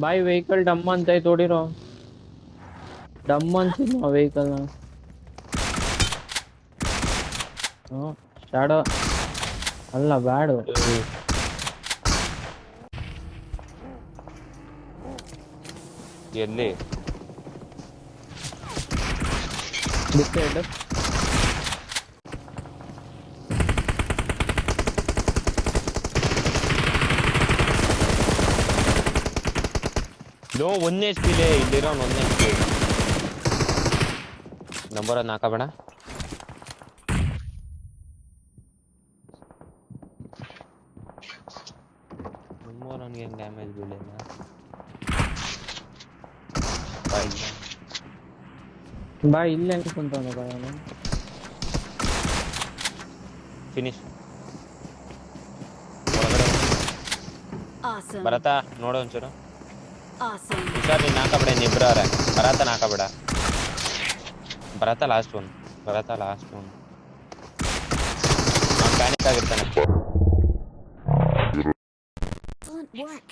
ಬಾಯ್ vehicle ಡಮ್ ಅಂತ ಐತ್ ನೋಡಿರೋ. ಡಮ್ ಅನ್ಸಿದ್ ವೆಹಿಕಲ್ ಶಾಡೋ ಅಲ್ಲ ಬ್ಯಾಡು. ಎಲ್ಲಿ ಡಿಸೈಡ್ ನೋ 1 HP ಇಲ್ಲಿರೋ 1 HP ನಂಬರ್ ಅನ್ನ ಹಾಕಬೇಡ. ನಂಬರ್ ನನಗೆ ಡ್ಯಾಮೇಜ್ ಬೀಳಿಲ್ಲ. ಬಾಯ್ ಇಲ್ಲಿ ಹೆಂಗ್ ಕುಂತಾನೆ ಬಾಯ್ ಅವನು. ಫಿನಿಶ್ ಹೊರಗಡೆ Awesome. ಬರತ್ತಾ ನೋಡು ಒಂಚೂರು. Awesome. ಹುಷಾರ್ ನೀನ್ ಹಾಕಬೇಡ ಇನ್ನಿಬ್ರವ್ರೆ. ಬರತ್ತನ ಹಾಕಬೇಡ. ಬರತ್ತಾ ಲಾಸ್ಟ್ ಒನ್. ಅವ್ನು ಪ್ಯಾನಿಕ್ ಆಗಿರ್ತಾನೆ. Excellent work.